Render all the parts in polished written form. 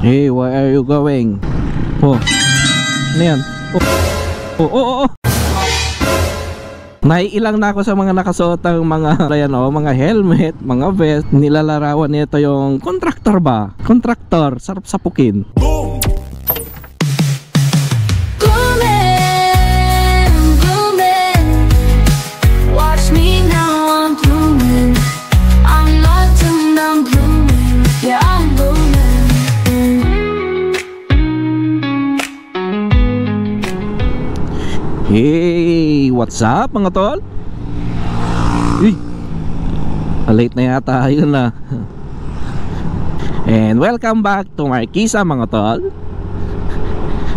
Hey, where are you going? Oh, ano yan? Oh. Naiilang na ako sa mga nakasuot ng mga ayan, mga helmet, mga vest. Nilalarawan nito yung contractor ba? Contractor, sarap sapukin. Boom! Hey, what's up mga tol? Uy, late na yata yun na. And welcome back to Marquisa mga tol.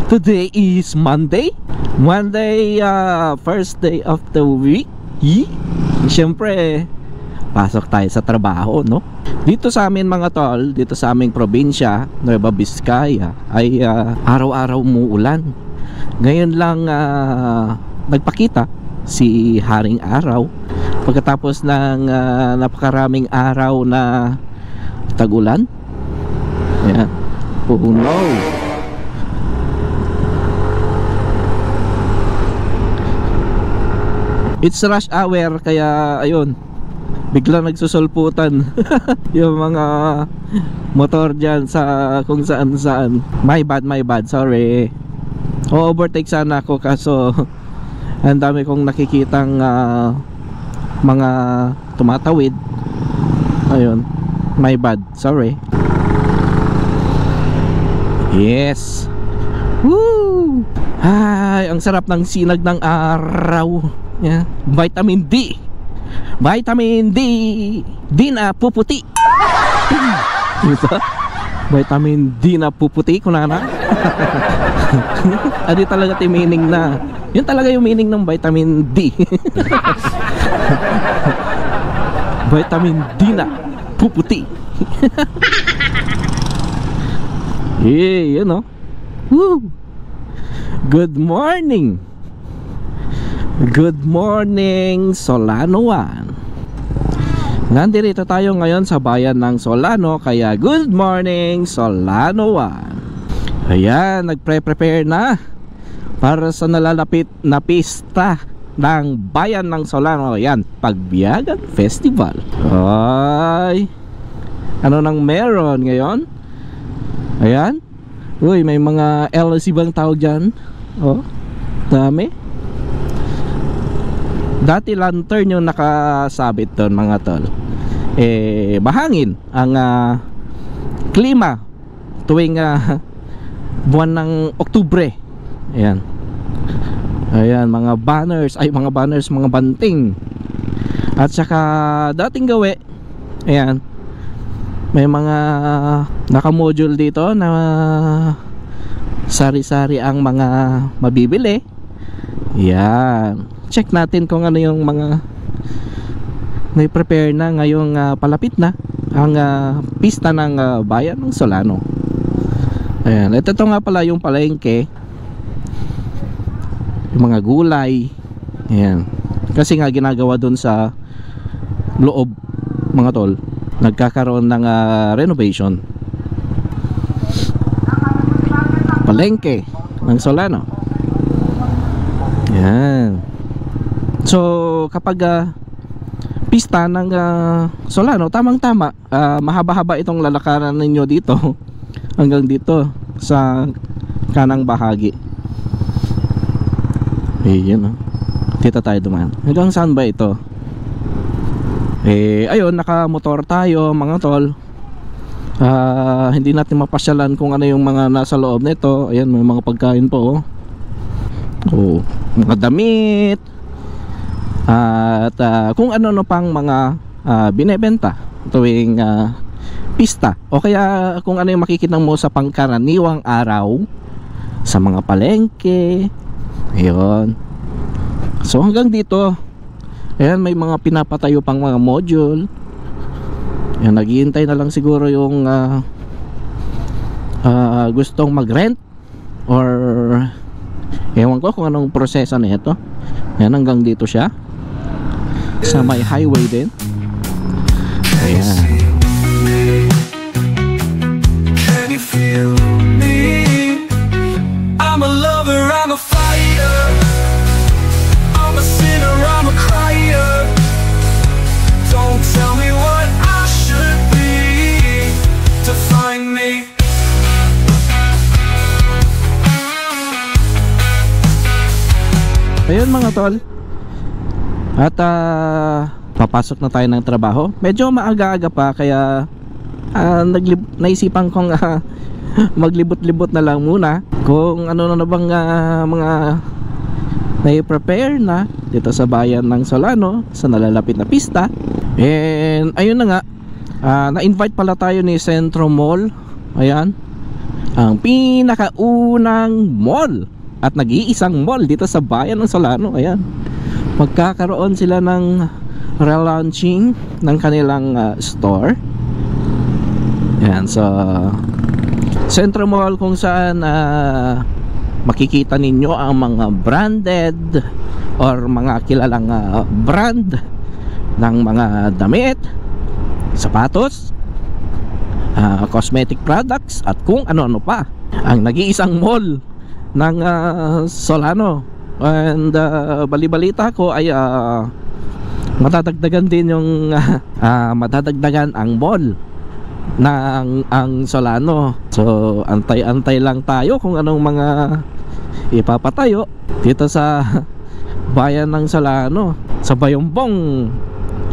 Today is Monday, first day of the week. Siyempre, pasok tayo sa trabaho, no? Dito sa amin mga tol, dito sa aming probinsya, Nueva Vizcaya, ay araw-araw umuulan. Ngayon lang nagpakita si Haring Araw pagkatapos ng napakaraming araw na tag-ulan. Ayan. Oh no. It's rush hour kaya ayun, biglang nagsusulputan yung mga motor dyan sa kung saan. My bad, sorry. O-overtake sana ako kaso ang dami kong nakikitang mga tumatawid. Ayun, my bad, sorry. Yes. Woo! Ay, ang sarap ng sinag ng araw. Yeah. Vitamin D. Vitamin D. Di na puputi. Vitamin D na puputi ko na. Adi talaga yung meaning na. Yun talaga yung meaning ng vitamin D. Vitamin D na puputi. Hey, you know. Woo! Good morning. Good morning, Solanoan. Nandito tayo ngayon sa bayan ng Solano, kaya good morning, Solanoan. Ayan, nagpre-prepare na para sa nalalapit na pista ng bayan ng Solano. Ayan, Pagbiyagan Festival. Ay, ano nang meron ngayon? Ayan. Uy, may mga LC bang tawag dyan? Oh, dami. Dati lantern yung nakasabit doon mga tol. Bahangin ang klima tuwing buwan ng Oktubre. Ayan. Ayan, mga banners, mga banting. At saka dating gawi, ayan, may mga naka-module dito na sari-sari ang mga mabibili. Ayan. Check natin kung ano yung mga may prepare na ngayong palapit na ang pista ng bayan ng Solano. Ayan, ito nga pala yung palengke, yung mga gulay. Ayan, kasi nga ginagawa dun sa loob mga tol, nagkakaroon ng renovation. Palengke ng Solano. Ayan. So kapag pista ng Solano, tamang-tama, mahaba-haba itong lalakaran ninyo dito hanggang dito sa kanang bahagi. Ayan, kita tayo dumaan. Hanggang saan ba ito? Ayun, nakamotor tayo mga tol. Hindi natin mapasyalan kung ano yung mga nasa loob nito. Ayan, may mga pagkain po. Oh, mga damit. At kung ano pang mga binebenta tuwing pista, o kaya kung ano yung makikita mo sa pangkaraniwang araw sa mga palengke. Ayun. So hanggang dito, ayan, may mga pinapatayo pang mga module. Ayan, naghihintay na lang siguro yung gustong mag-rent or ewan ko kung anong proseso na ito. Ayan, hanggang dito siya sa may highway din. Ayan. feel me. I'm a lover, I'm a fighter, I'm a sinner, I'm a crier. Don't tell me what I should be to find me. Ayun mga tol. At papasok na tayo ng trabaho. Medyo maaga-aga pa kaya naisipan kong maglibot-libot na lang muna kung ano na bang mga nai-prepare na dito sa bayan ng Solano sa nalalapit na pista. And ayun na nga, na-invite pala tayo ni Centro Mall. Ayan, ang pinakaunang mall at nag-iisang mall dito sa bayan ng Solano. Ayan, magkakaroon sila ng relaunching ng kanilang store. Ayan, so Centro Mall kung saan makikita ninyo ang mga branded or mga kilalang brand ng mga damit, sapatos, cosmetic products at kung ano-ano pa. Ang nag-iisang mall ng Solano. And bali-balita ko ay matadagdagan din yung matadagdagan ang mall ng ang Solano. So antay-antay lang tayo kung anong mga ipapatayo dito sa bayan ng Solano. Sa Bayumbong,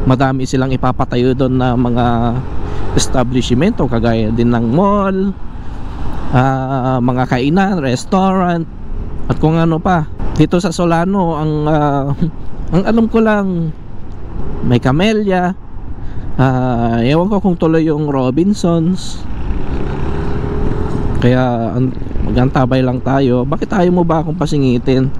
madami silang ipapatayo doon na mga establishmento kagaya din ng mall, mga kainan, restaurant at kung ano pa. Dito sa Solano ang alam ko lang may Camellia, ewan ko kung tuloy yung Robinsons. Kaya magantabay lang tayo. Bakit ayaw mo ba akong pasingitin?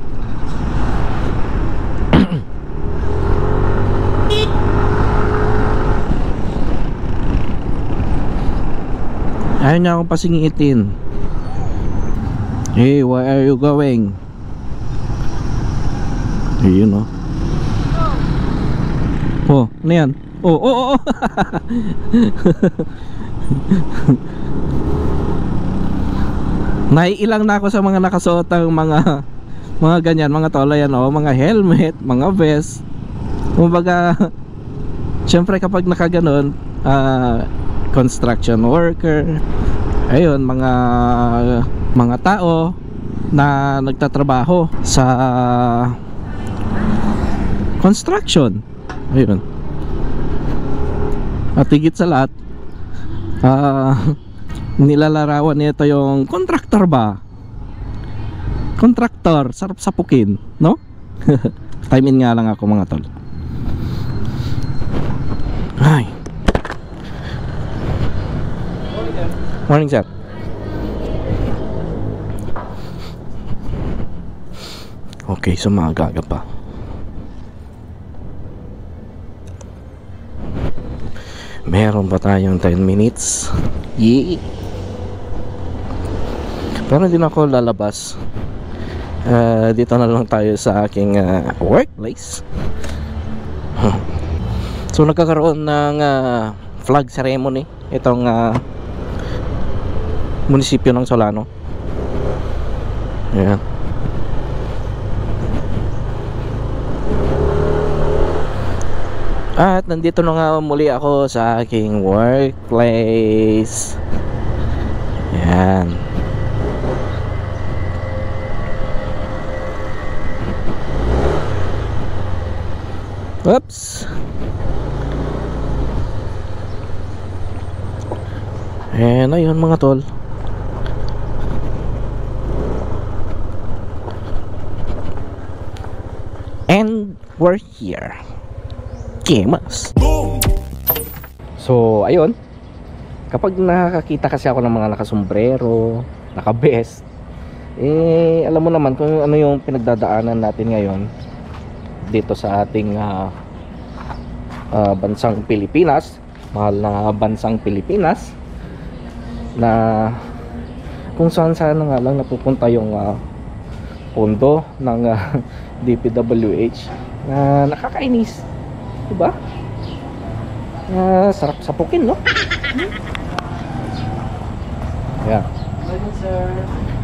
Ayaw niya akong pasingitin. Hey, where are you going? Ayun oh. Oh, ano yan? Oh. Naiilang na ako sa mga nakasuot ng mga ganyan, mga tolo yan oh, mga helmet, mga vest. Kumbaga, syempre kapag nakaganon, construction worker, ayun, mga tao na nagtatrabaho sa construction. Ayun. At higit sa lahat, nilalarawan nito yung contractor ba? Contractor, sarap sapukin, no? Time in nga lang ako mga tol. Ay. Morning sir. Okay, so maaga pa. Meron pa tayong 10 minutes. Yee. Pero hindi na ako lalabas. Dito na lang tayo sa aking workplace. So nagkakaroon ng flag ceremony itong munisipyo ng Solano. Ayan. At nandito na nga muli ako sa aking workplace. Ayan. Oops. And ayun mga tol, and we're here. Kimas. So ayun, kapag nakakita kasi ako ng mga nakasombrero, nakabest, alam mo naman kung ano yung pinagdadaanan natin ngayon dito sa ating bansang Pilipinas, mahal na bansang Pilipinas, na kung saan nga lang napupunta yung pondo ng DPWH na nakakainis, diba? Sarap sapukin, no? Yeah. Morning, sir.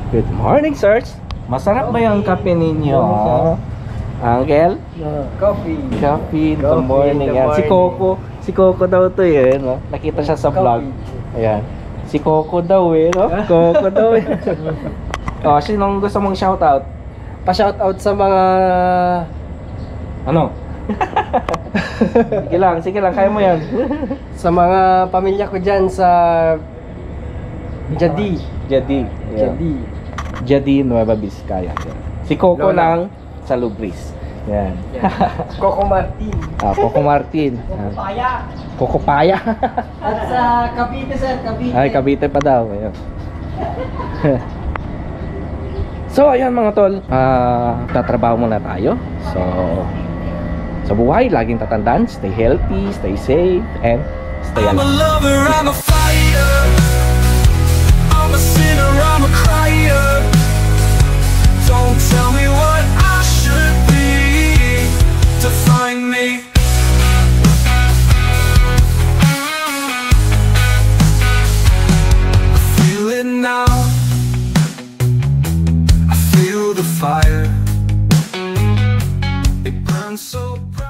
Good morning, sirs. Masarap ba yung kape ninyo? Uncle? Coffee. Coffee in the Coffee morning. in the Yan. Si morning. Si Coco daw to eh. No? Nakita siya sa vlog. Ayan. Si Coco daw eh. No? Coco daw eh. Oh, sinong gusto mong shoutout? Pa-shoutout sa mga... Ano? Sige lang, kaya mo yan. sa mga pamilya ko dyan sa... Jadi. Jadi. Yeah. Jadi, Nueva Vizcaya. Si Coco Lola. lang sa Lubris. Yan. Coco Martin. Coco Martin. Paya. Coco Paya. At sa Cavite, sir. Cavite. Ay, Cavite pa daw. Ayan. So, ayan mga tol. Tatrabaho muna tayo. So, sa buhay, laging tatandaan, stay healthy, stay safe, and stay I'm a alive. lover, I'm a fighter. I'm a sinner, I'm a crier. Don't tell me what I should be to find me. I feel it now. I feel the fire. It burns so bright.